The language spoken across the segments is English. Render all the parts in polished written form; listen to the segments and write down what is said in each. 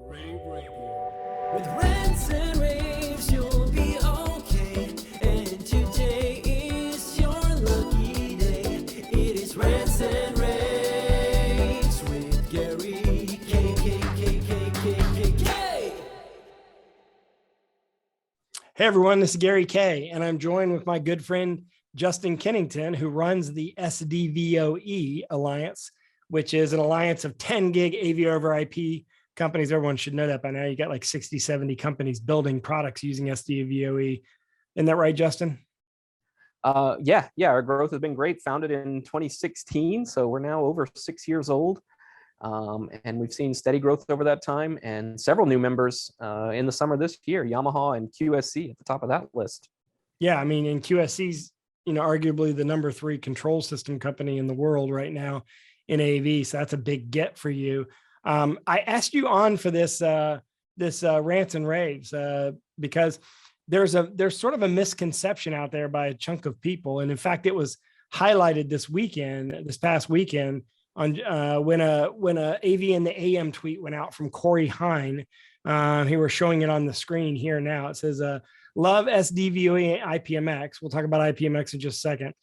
rAVe Radio. With rants and raves, you'll be okay. And today is your lucky day. It is rants and raves with Gary K. Hey everyone, this is Gary K, and I'm joined with my good friend Justin Kennington, who runs the SDVoE Alliance, which is an alliance of 10 gig AV over IP companies. Everyone should know that by now. You got like 60, 70 companies building products using SDVoE. Isn't that right, Justin? Yeah, our growth has been great. Founded in 2016, so we're now over 6 years old. And we've seen steady growth over that time and several new members in the summer this year, Yamaha and QSC at the top of that list. Yeah, I mean, and QSC's, arguably the number 3 control system company in the world right now in AV. So that's a big get for you. I asked you on for this rants and raves because there's sort of a misconception out there by a chunk of people. And in fact, it was highlighted this past weekend on when a AV in the AM tweet went out from Corey Hine. He was showing it on the screen here now. It says, love SDVoE IPMX. We'll talk about IPMX in just a second.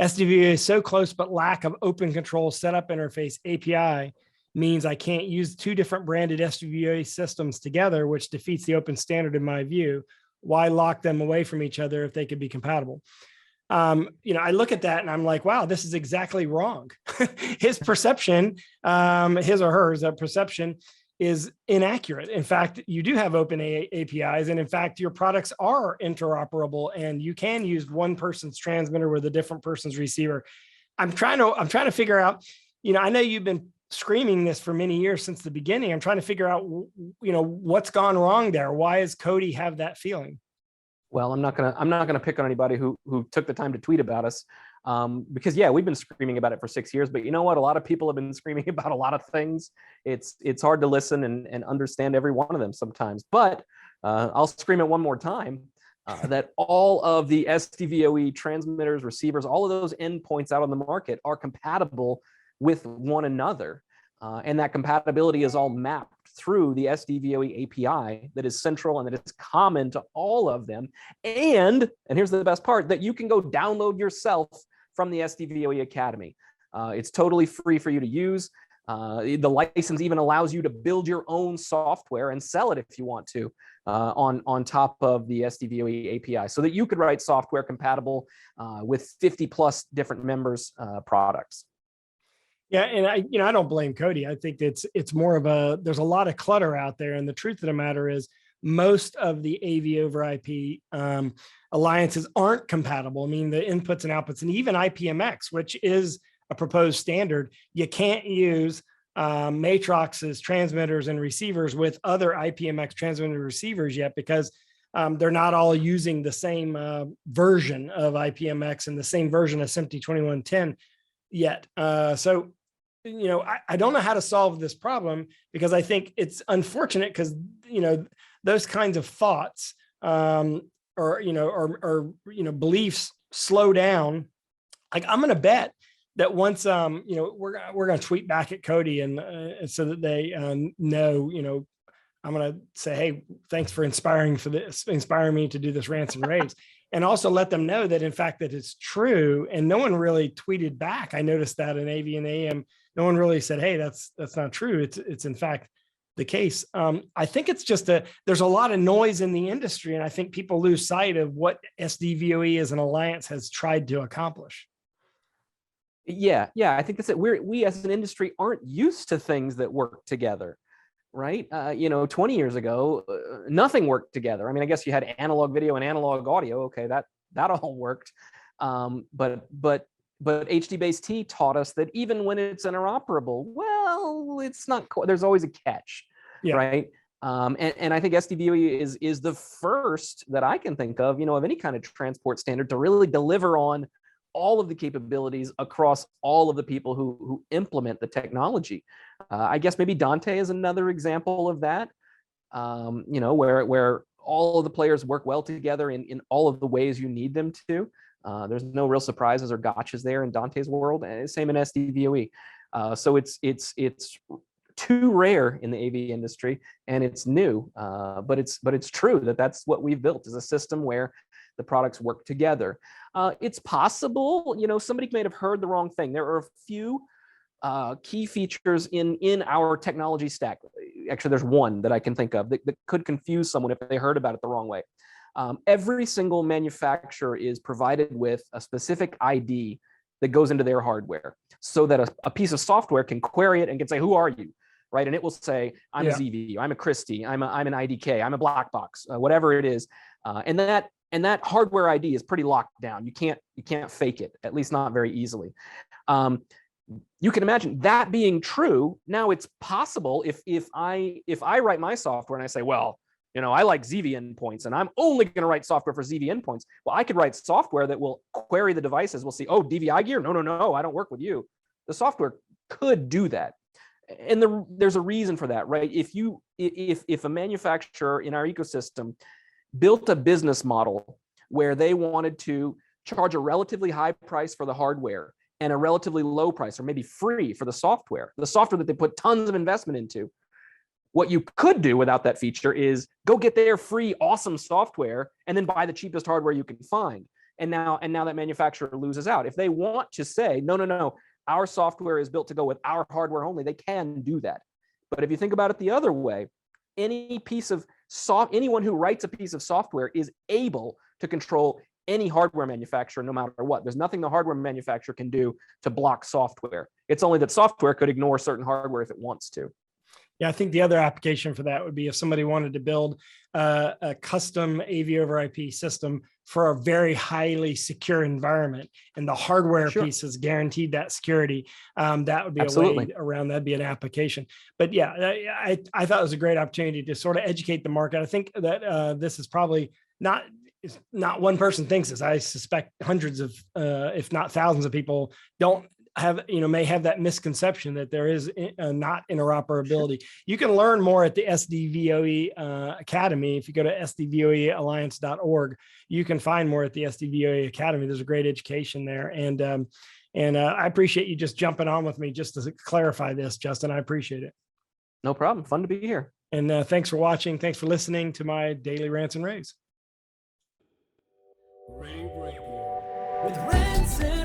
SDVoE is so close, but lack of open control setup interface API means I can't use 2 different branded SDVoE systems together, which defeats the open standard in my view. Why lock them away from each other if they could be compatible? I look at that and I'm like, wow, this is exactly wrong. His perception, his or hers perception is inaccurate. In fact, you do have open APIs. And in fact, your products are interoperable and you can use one person's transmitter with a different person's receiver. I'm trying to figure out, I know you've been screaming this for many years since the beginning. I'm trying to figure out, what's gone wrong there. Why does Cody have that feeling? Well, I'm not gonna pick on anybody who took the time to tweet about us, because yeah, we've been screaming about it for 6 years. But you know what? A lot of people have been screaming about a lot of things. It's hard to listen and understand every one of them sometimes. But I'll scream it one more time that all of the SDVoE transmitters, receivers, all of those endpoints out on the market are compatible with one another, and that compatibility is all mapped through the SDVoE API that is central and that is common to all of them. And here's the best part, that you can go download yourself from the SDVoE Academy. It's totally free for you to use. The license even allows you to build your own software and sell it if you want to on top of the SDVoE API, so that you could write software compatible with 50 plus different members' products. Yeah, and I don't blame Cody. I think it's more of there's a lot of clutter out there, and the truth of the matter is most of the AV over IP alliances aren't compatible. I mean, the inputs and outputs, and even IPMX, which is a proposed standard, you can't use Matrox's transmitters and receivers with other IPMX transmitter receivers yet, because they're not all using the same version of IPMX and the same version of SMPTE 2110 yet. So, I don't know how to solve this problem, because I think it's unfortunate because, those kinds of thoughts or beliefs slow down. Like, I'm going to bet that once, we're going to tweet back at Cody and so that they know, I'm going to say, hey, thanks for inspiring me to do this rants and raves. And also let them know that, in fact, that it's true. And no one really tweeted back. I noticed that in AV and AM, no one really said, hey, that's not true. It's in fact the case. I think it's just there's a lot of noise in the industry. And I think people lose sight of what SDVoE as an alliance has tried to accomplish. Yeah. I think that's it. We as an industry aren't used to things that work together. Right. 20 years ago, nothing worked together. I mean, I guess you had analog video and analog audio. Okay, that all worked. But HD-based-T taught us that even when it's interoperable, well, it's not. There's always a catch, yeah. Right? And I think SDVoE is the first that I can think of, of any kind of transport standard to really deliver on all of the capabilities across all of the people who implement the technology. I guess maybe Dante is another example of that, where all of the players work well together in all of the ways you need them to. There's no real surprises or gotchas there in Dante's world, and same in SDVoE. So it's too rare in the AV industry, and it's new, but it's true that that's what we've built, is a system where the products work together. It's possible, somebody may have heard the wrong thing. There are a few key features in our technology stack. Actually, there's one that I can think of that could confuse someone if they heard about it the wrong way. Every single manufacturer is provided with a specific ID that goes into their hardware, so that a piece of software can query it and can say, who are you? Right. And it will say, I'm a ZV, I'm a Christie, I'm an IDK, I'm a black box, whatever it is. And that hardware ID is pretty locked down. You can't fake it, at least not very easily. You can imagine that being true. Now it's possible if I write my software and I say, well, I like ZV endpoints and I'm only going to write software for ZV endpoints. Well, I could write software that will query the devices. We'll see, oh, DVI gear? No, I don't work with you. The software could do that. And there's a reason for that, right? If a manufacturer in our ecosystem built a business model where they wanted to charge a relatively high price for the hardware and a relatively low price, or maybe free for the software that they put tons of investment into, what you could do without that feature is go get their free awesome software and then buy the cheapest hardware you can find. And now that manufacturer loses out. If they want to say, no, our software is built to go with our hardware only, they can do that. But if you think about it the other way, anyone who writes a piece of software is able to control any hardware manufacturer, no matter what. There's nothing the hardware manufacturer can do to block software. It's only that software could ignore certain hardware if it wants to. Yeah, I think the other application for that would be if somebody wanted to build a custom AV over IP system for a very highly secure environment, and the hardware piece is guaranteed that security. That would be a way around. That'd be an application. But yeah, I thought it was a great opportunity to sort of educate the market. I think that this is probably not one person thinks this. I suspect hundreds of, if not thousands of people may have that misconception that there is not interoperability. You can learn more at the SDVoE Academy. If you go to SDVoEalliance.org, you can find more at the SDVoE Academy. There's a great education there. And I appreciate you just jumping on with me just to clarify this, Justin. I appreciate it. No problem. Fun to be here. And thanks for watching. Thanks for listening to my daily rants and raves. rAVe Radio with Rants and